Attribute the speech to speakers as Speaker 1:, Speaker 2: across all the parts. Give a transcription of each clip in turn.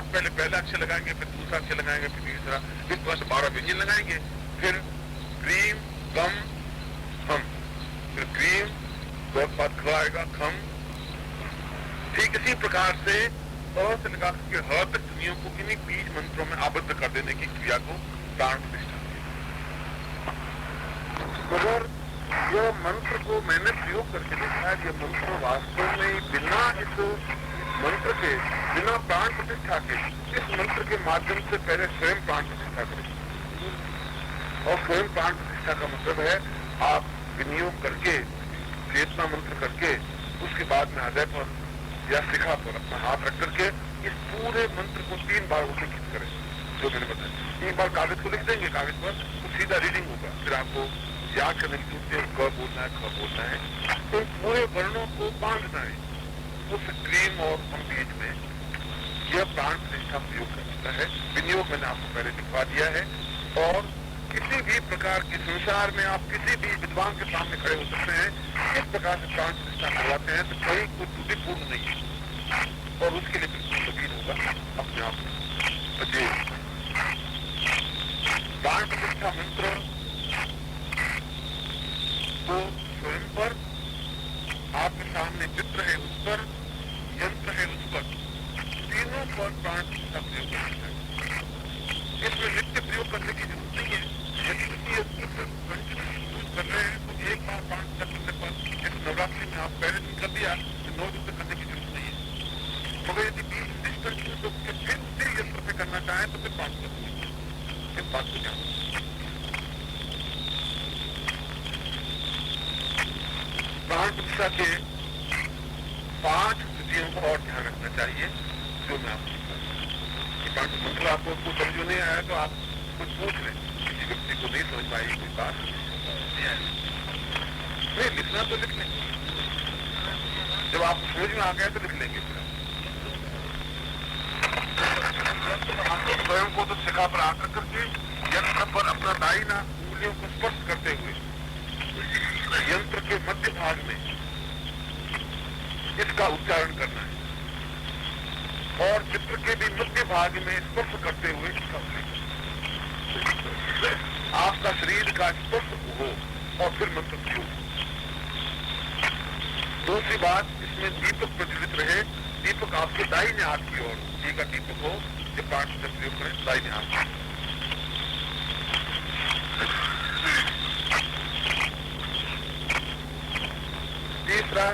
Speaker 1: पहले पहला अक्षर लगाएंगे, फिर दूसरा अक्षर लगाएंगे, फिर तीसरा, फिर 12 व्यंजन लगाएंगे, फिर क्रीम कम हम, फिर क्रीम बाद ख आएगा खम। ठीक इसी प्रकार से अ से लगा के ह तक ध्वनियों को इन्हीं बीज मंत्रों में आबद्ध कर देने की क्रिया को प्राण प्रतिष्ठा। अगर यह मंत्र को मैंने प्रयोग करके देखा है, यह मंत्र वास्तव में बिना इस मंत्र के, बिना प्राण प्रतिष्ठा के, इस मंत्र के माध्यम से पहले स्वयं प्राण प्रतिष्ठा करें। और स्वयं प्राण प्रतिष्ठा का मतलब है आप विनियोग करके, चेतना मंत्र करके, उसके बाद में हृदय पर या शिखा पर अपना हाथ रख करके इस पूरे मंत्र को 3 बार उल्लिखित करें, जो मैंने बताया। 3 बार कागज को लिख देंगे, कागज पर तो सीधा रीडिंग होगा, फिर आपको याद करने की जरूरत है, क बोलना है, ख बोलना है, तो पूरे वर्णों को बांधना है उस क्रीम और हम बीज में। यह प्राण प्रतिष्ठा प्रयोग करता है। विनियोग मैंने आपको पहले दिखवा दिया है। और किसी भी प्रकार के संसार में आप किसी भी विद्वान के सामने खड़े हो सकते हैं, इस प्रकार से प्राण प्रतिष्ठा करवाते हैं तो कहीं कोई त्रुटिपूर्ण नहीं है और उसके लिए बिल्कुल सभी होगा अपने आप में। प्राण प्रतिष्ठा मंत्र तो स्वयं पर, आपके सामने चित्र है उस पर, यंत्र है उस पर, तीनों पर प्राण प्रतिष्ठा प्रयोग करता है। इसमें नित्य प्रयोग करने की जरूरत नहीं है। यदि किसी कर रहे हैं तो एक बार प्राण प्रतिष्ठा करने पर, जैसे नवरात्रि में आप पहले दिन कर दिया तो 9 दिन तक करने की जरूरत नहीं है। मगर यदि 20 दिन तक फिर उसी यंत्र से करना चाहें तो फिर 5 दिन इस बात को ध्यान। प्राण प्रतिष्ठा के 5 विधियों को और ध्यान रखना चाहिए, जो मैं आपको मंत्र आपको कुछ समझ नहीं आया तो आप कुछ पूछ लें। किसी व्यक्ति को नहीं समझ पाई कोई बात नहीं, लिखना तो लिख लेंगे, जब आप समझ में आ गया तो लिख लेंगे। स्वयं को तो शिखा पर आकर करके यंत्र पर अपना दाहिना उंगलियों को स्पर्श करते हुए यंत्र के मध्य भाग में इसका उच्चारण करना है और चित्र के भी मध्य भाग में स्पर्श करते हुए इसका आपका शरीर का स्पर्श हो और फिर मंत्र प्रयोग। दूसरी बात, इसमें दीपक प्रज्वलित रहे, दीपक आपके दाहिने हाथ की ओर, घी का दीपक हो, जब प्राण से प्रयोग करें दाहिने हाथ। तीसरा,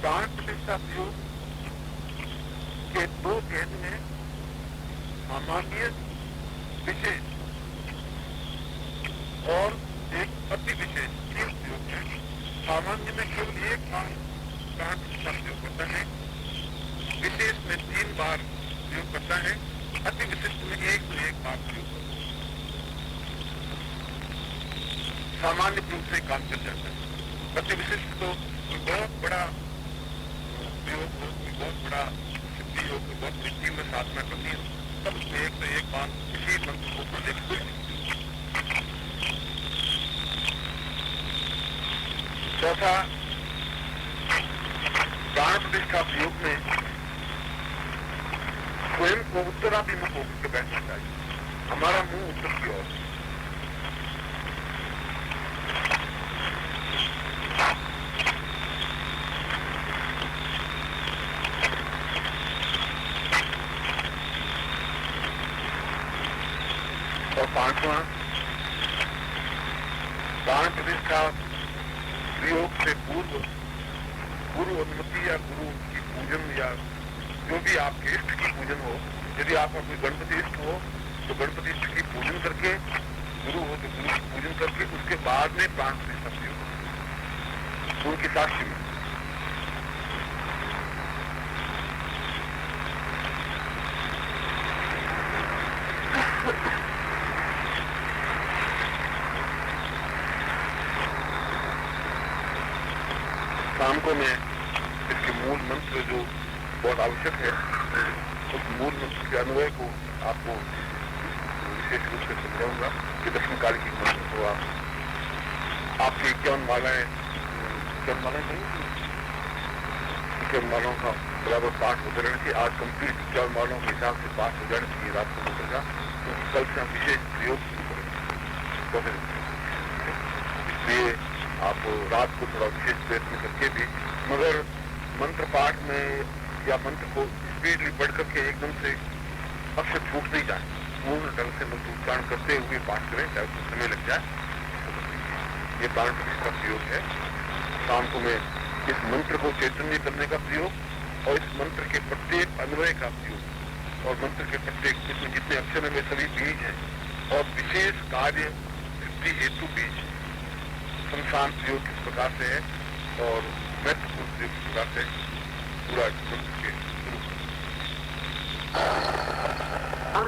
Speaker 1: प्राण प्रतिष्ठा प्रयोग के 2 भेद में सामान्य, विशेष और एक अति विशेष 3 प्रयोग है। सामान्य में केवल एक बार प्राण प्रतिष्ठा प्रयोग करता है, विशेष में 3 बार प्रयोग करता है, अति विशिष्ट में एक बार प्रयोग करता है। सामान्य प्रयोग से काम चल जाता है। अति विशिष्ट तो कोई बहुत बड़ा प्रयोग हो, कोई बहुत बड़ा सिद्धि हो, कोई बहुत बड़ी तीव्र साधना करनी हो, तब उसमें एक से एक बार किसी मंत्र को पढ़ने की कोशिश। चौथा, प्राण प्रतिष्ठा प्रयोग में स्वयं को उत्तराभिमुख होकर बैठना चाहिए, हमारा मुंह उत्तर की ओर। और 5वां, प्राण प्रतिष्ठा प्रयोग से पूर्व गुरु अनुमति या गुरु की पूजन या जो भी आपके इष्ट की पूजन हो, यदि आपका कोई गणपति इष्ट हो तो गणपति इष्ट की पूजन करके, गुरु हो तो गुरु की पूजन करके उसके बाद में प्राण प्रतिष्ठा प्रयोग उनकी साक्षी में। शाम को मैं इसके मूल मंत्र जो बहुत आवश्यक है, उस मूल मंत्र के अन्वय को आपको विशेष रूप से समझाऊंगा कि दक्षिण काल की मंत्र को आपकी 51 मालाएं नहीं, 51 मालाओं का बराबर पाठ होते रहने चाहिए। आज कंप्लीट विज्ञान मानों के हिसाब से पाठ हो जाना चाहिए रात को होगा, तो कल से हम विशेष प्रयोग शुरू करेंगे। इसलिए आप रात को थोड़ा विशेष प्रयत्न करके भी, मगर मंत्र पाठ में या मंत्र को स्पीडली पढ़ करके एकदम से अक्षर छूट नहीं जाए, पूर्ण ढंग से मंत्र उच्चारण करते हुए पाठ करें, चाहे उसको समय लग जाए। ये प्राण प्रतिष्ठा प्रयोग है। शाम को मैं इस मंत्र को चैतन्य करने का प्रयोग और इस मंत्र के प्रत्येक अन्वय का प्रयोग और मंत्र के प्रत्येक इसमें जितने अक्षर में सभी बीज हैं और विशेष कार्य सिद्धि हेतु बीज संसान प्रयोग किस प्रकार से है और महत्वपूर्ण प्रयोग किस प्रकार से पूरा मंत्र के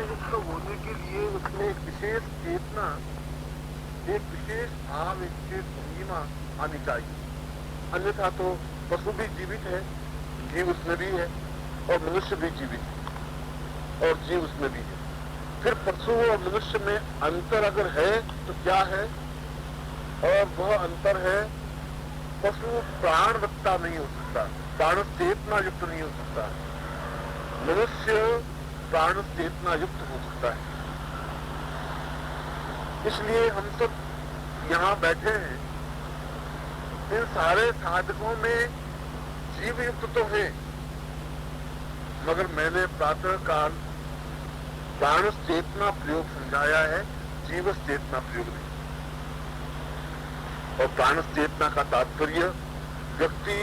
Speaker 1: युक्त होने के लिए उसमें एक विशेष चेतना, एक विशेष भाव, एक विशेष भंगिमा आनी चाहिए। अन्यथा तो पशु भी जीवित है, जीव उसमें भी है, और मनुष्य भी जीवित है और जीव उसमें भी है। फिर पशु और मनुष्य में अंतर अगर है तो क्या है? और वह अंतर है, पशु प्राणवत्ता नहीं हो सकता, प्राण चेतना युक्त नहीं हो सकता, मनुष्य प्राण चेतना युक्त हो सकता है। इसलिए हम सब यहाँ बैठे हैं, इन सारे साधकों में जीव युक्त तो है, मगर मैंने प्रातः काल प्राण चेतना प्रयोग समझाया है, जीव चेतना प्रयोग नहीं। और प्राण चेतना का तात्पर्य व्यक्ति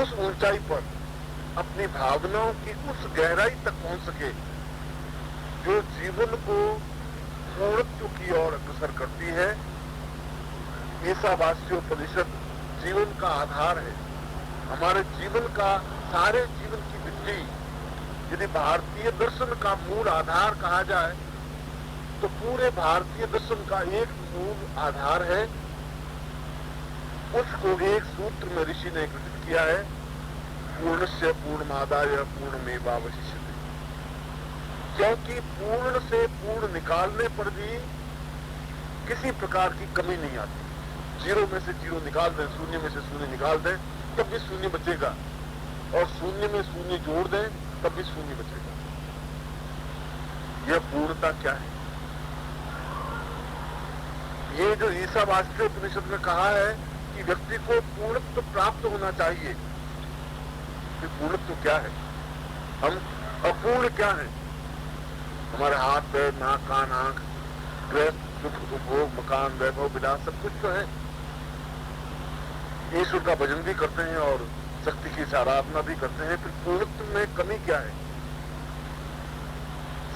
Speaker 1: उस ऊंचाई पर अपनी भावनाओं की उस गहराई तक पहुंच सके जो जीवन को पूर्णत्व की ओर अग्रसर करती है। ईसावास्योपनिषद जीवन का आधार है। हमारे जीवन का, सारे जीवन की वृद्धि यदि भारतीय दर्शन का मूल आधार कहा जाए तो पूरे भारतीय दर्शन का एक मूल आधार है, उसको एक सूत्र में ऋषि ने ग्रथित किया है, पूर्णस्य पूर्णमादाय पूर्णमेवावशिष्यते। क्योंकि पूर्ण से पूर्ण निकालने पर भी किसी प्रकार की कमी नहीं आती। जीरो में से जीरो निकाल दें, शून्य में से शून्य निकाल दें, तब भी शून्य बचेगा, और शून्य में शून्य जोड़ दें तब भी शून्य बचेगा। यह पूर्णता क्या है? ये जो ईसावास्योपनिषद में कहा है कि व्यक्ति को पूर्णत्व प्राप्त होना चाहिए, कि पूर्णत्व क्या है? हम अपूर्ण क्या है? हमारे हाथ पैर नाक कान आंख गृह सुख उपभोग मकान वैभव विलास सब कुछ तो है। ईश्वर का भजन भी करते हैं और शक्ति की आराधना भी करते हैं, फिर पूर्णत्व में कमी क्या है?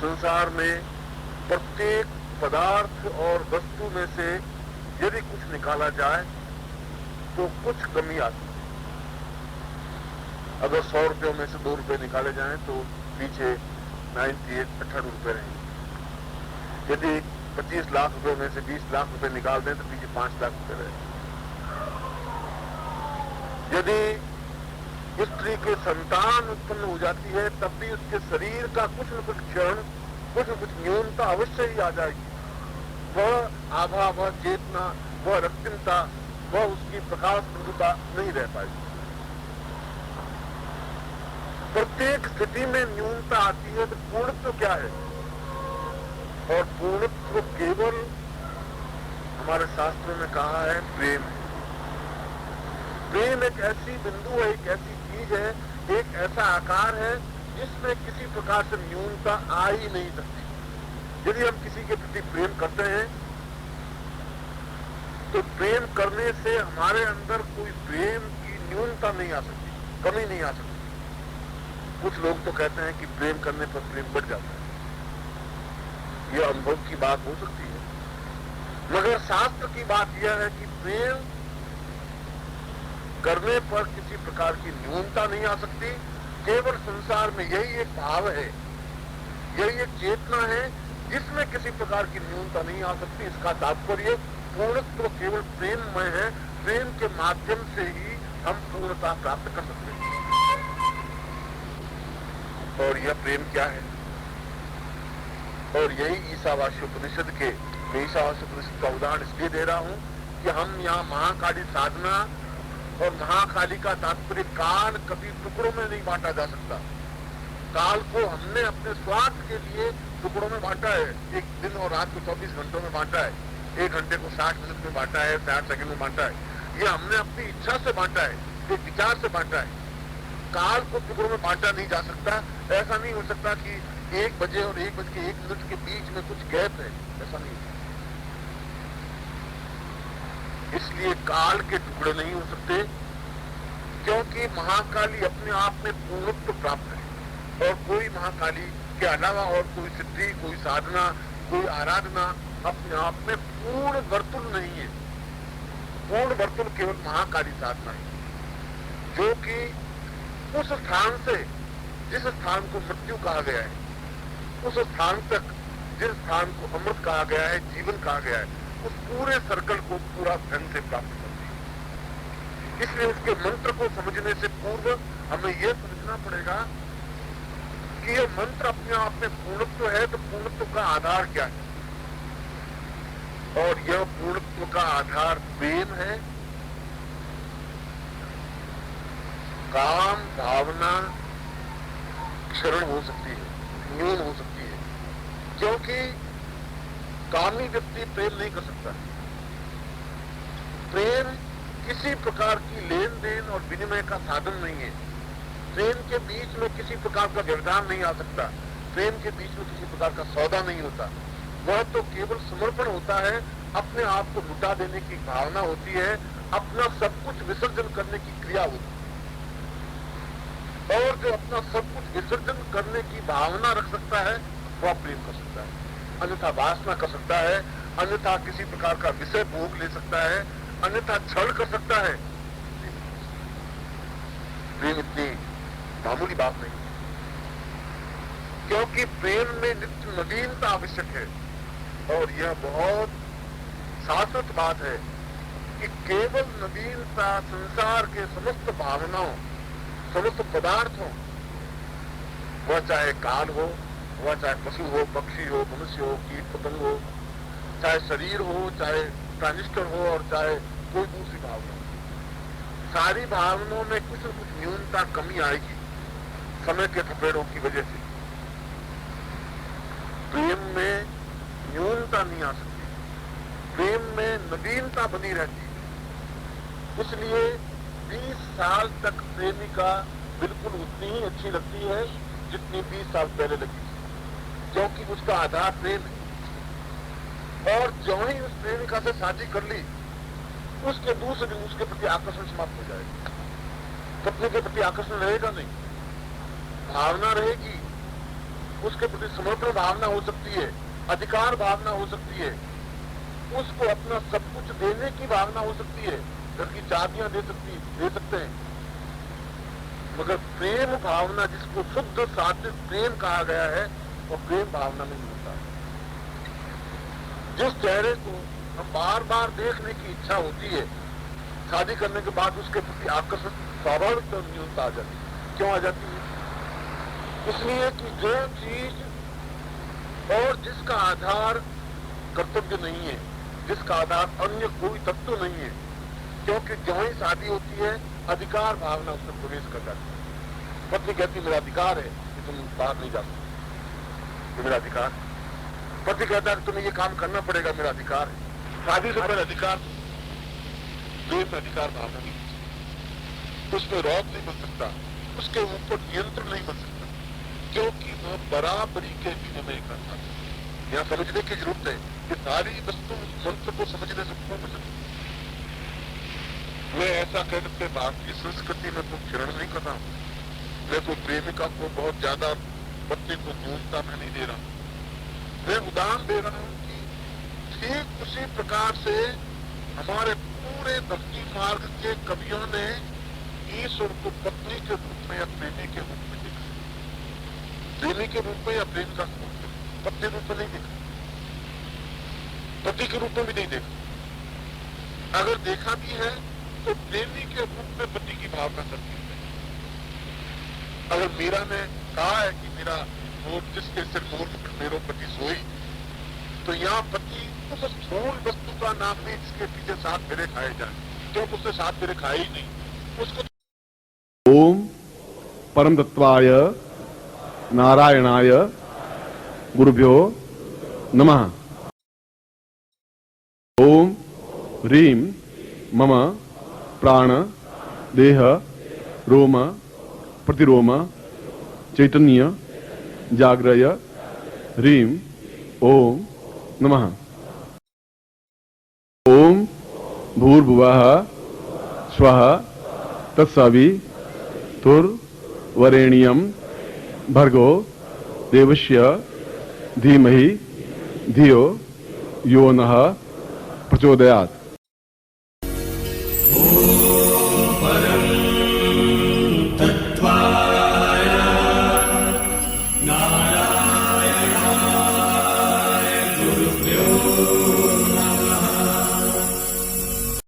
Speaker 1: संसार में प्रत्येक पदार्थ और वस्तु में से यदि कुछ निकाला जाए तो कुछ कमी आती है। अगर 100 रुपयों में से 2 रुपए निकाले जाएं तो पीछे 98 रुपए रहेंगे। यदि 25 लाख रुपए में से 20 लाख रुपए निकाल दें तो पीछे 5 लाख रुपए रहेंगे। यदि स्त्री के संतान उत्पन्न हो जाती है तब भी उसके शरीर का कुछ न कुछ क्षण, कुछ न कुछ न्यूनता अवश्य ही आ जाएगी। वह आभा, वह चेतना, वह रक्तिमता, वह उसकी प्रकाश प्रभुता नहीं रह पाएगी। प्रत्येक स्थिति में न्यूनता आती है, तो पूर्णत्व क्या है? और पूर्णत्व केवल हमारे शास्त्रों में कहा है प्रेम है। प्रेम एक ऐसी बिंदु है, एक ऐसी चीज है, एक ऐसा आकार है जिसमें किसी प्रकार से न्यूनता आ ही नहीं सकती। यदि हम किसी के प्रति प्रेम करते हैं तो प्रेम करने से हमारे अंदर कोई प्रेम की न्यूनता नहीं आ सकती, कमी नहीं आ सकती। कुछ लोग तो कहते हैं कि प्रेम करने पर प्रेम बढ़ जाता है, यह अनुभव की बात हो सकती है, मगर शास्त्र की बात यह है कि प्रेम करने पर किसी प्रकार की न्यूनता नहीं आ सकती। केवल संसार में यही एक भाव है, यही एक चेतना है जिसमें किसी प्रकार की न्यूनता नहीं आ सकती। इसका तात्पर्य पूर्णत्व केवल प्रेममय है। प्रेम के माध्यम से ही हम पूर्णता प्राप्त कर सकते हैं। और यह प्रेम क्या है? और यही ईसावास्योपनिषद के, मैं ईसावास्योपनिषद का उदाहरण इसलिए दे रहा हूं कि हम यहाँ महाकाली साधना और महाकाली का तात्पर्य काल कभी टुकड़ों में नहीं बांटा जा सकता। काल को हमने अपने स्वार्थ के लिए टुकड़ों में बांटा है, एक दिन और रात को 24 घंटों में बांटा है, 1 घंटे को 60 मिनट में बांटा है, 60 सेकंड में बांटा है। ये हमने अपनी इच्छा से बांटा है, एक विचार से बांटा है। काल को टुकड़ों में बांटा नहीं जा सकता। ऐसा नहीं हो सकता कि 1 बजे और 1:01 के बीच में कुछ गैप है, ऐसा नहीं। इसलिए काल के टुकड़े नहीं हो सकते, क्योंकि महाकाली अपने आप में पूर्णत्व प्राप्त है और कोई महाकाली के अलावा और कोई सिद्धि, कोई साधना, कोई आराधना अपने आप में पूर्ण वर्तुल नहीं है। पूर्ण वर्तुल केवल महाकाली साधना है, जो कि उस स्थान से जिस स्थान को मृत्यु कहा गया है, उस स्थान तक जिस स्थान को अमृत कहा गया है, जीवन कहा गया है, उस पूरे सर्कल को पूरा ढंग से प्राप्त करती है। इसलिए उसके मंत्र को समझने से पूर्व हमें यह समझना पड़ेगा कि यह मंत्र अपने आप में पूर्णत्व है, तो पूर्णत्व का आधार क्या है? और यह पूर्णत्व का आधार प्रेम है। काम भावना क्षरण हो सकती है, न्यून हो सकती है, क्योंकि कामी व्यक्ति प्रेम नहीं कर सकता। प्रेम किसी प्रकार की लेन देन और विनिमय का साधन नहीं है। प्रेम के बीच में किसी प्रकार का व्यवधान नहीं आ सकता। प्रेम के बीच में किसी प्रकार का सौदा नहीं होता। वह तो केवल समर्पण होता है, अपने आप को लुटा देने की भावना होती है, अपना सब कुछ विसर्जन करने की क्रिया होती है। और जो अपना सब कुछ विसर्जन करने की भावना रख सकता है वह प्रेम कर सकता है, अन्यथा वासना कर सकता है, अन्यथा किसी प्रकार का विषय भोग ले सकता है, अन्यथा छल कर सकता है। प्रेम इतनी मामूली बात नहीं, क्योंकि प्रेम में नित्य नवीनता आवश्यक है। और यह बहुत शाश्वत बात है कि केवल नवीनता संसार के समस्त भावनाओं, समस्त पदार्थों, वह चाहे काल हो, वह चाहे पशु हो, पक्षी हो, मनुष्य हो, कीट पतंग हो, चाहे शरीर हो, चाहे प्राणिष्ठर हो और चाहे कोई दूसरी भावना हो, सारी भावनाओं में कुछ न कुछ न्यूनता कमी आएगी समय के थपेड़ों की वजह से। प्रेम में न्यूनता नहीं आ सकती, प्रेम में नवीनता बनी रहती है। इसलिए 20 साल तक प्रेमिका बिल्कुल उतनी ही अच्छी लगती है जितनी 20 साल पहले लगी, क्योंकि उसका आधार प्रेम है। और जो ही उस प्रेमिका से शादी कर ली, उसके दूसरे दिन उसके प्रति आकर्षण समाप्त हो जाएगा। पत्नी के प्रति आकर्षण रहेगा नहीं, भावना रहेगी, उसके प्रति समर्पण भावना हो सकती है, अधिकार भावना हो सकती है, उसको अपना सब कुछ देने की भावना हो सकती है, घर की चाबियां दे सकते हैं। मगर प्रेम भावना, जिसको शुद्ध सात्विक प्रेम कहा गया है, वो प्रेम भावना में नहीं होता। जिस चेहरे को हम बार बार देखने की इच्छा होती है, शादी करने के बाद उसके प्रति आकर्षण स्वाभाविक तो न्यूनता आ जाती है। क्यों आ जाती है? इसलिए कि जो चीज और जिसका आधार कर्तव्य नहीं है, जिसका आधार अन्य कोई तत्व नहीं है, क्योंकि जो ही शादी होती है अधिकार भावना उसमें प्रवेश कर जाती है। पत्नी कहती मेरा अधिकार है कि तुम बाहर नहीं जा सकते, मेरा अधिकार। पति कहता है तुम्हें ये काम करना पड़ेगा, मेरा अधिकार है। शादी से पहले अधिकार, प्रेम में अधिकार भावना नहीं, उसमें रौब नहीं बन सकता, उसके ऊपर नियंत्रण नहीं बन सकता, क्योंकि वह बराबरी के विनिमय करता है। यहाँ समझने की जरूरत है कि सारी वस्तु मंत्र को समझने से खूब सकती। मैं ऐसा कहने से भारतीय संस्कृति में कोई क्षरण नहीं कर रहा हूँ, मैं कोई प्रेमिका को बहुत ज्यादा पत्नी को न्यूनता में नहीं दे रहा हूँ। मैं उदाहरण दे रहा हूँ कि ठीक उसी प्रकार से हमारे पूरे भक्ति मार्ग के कवियों ने ईश्वर को पत्नी के रूप में या प्रेमी के रूप में देखा, प्रेमी के रूप में या प्रेमिका के रूप में, पत्नी रूप में नहीं देखा, पति के रूप में भी नहीं देखा। अगर देखा भी है तो प्रेमी के रूप में पति की भावना करती है। अगर मीरा ने कहा है कि मेरा मोर जिसके सिर मोर मेरो पति सोई, तो यहाँ पति उस स्थूल वस्तु का नाम नहीं जिसके पीछे 7 फेरे खाए जाए, क्योंकि उसने 7 फेरे खाए ही नहीं।
Speaker 2: ओम परम तत्वाय नारायणाय गुरुभ्यो नमः। ओम ह्रीं मम प्राण देह रोम प्रतिरोम चैतन्य जाग्रय ह्रीं ओम नमः। ओम भूर्भुवः स्वः तत्सवितुर्वरेण्यं भर्गो देवस्य धीमहि धियो यो नः प्रचोदयात्।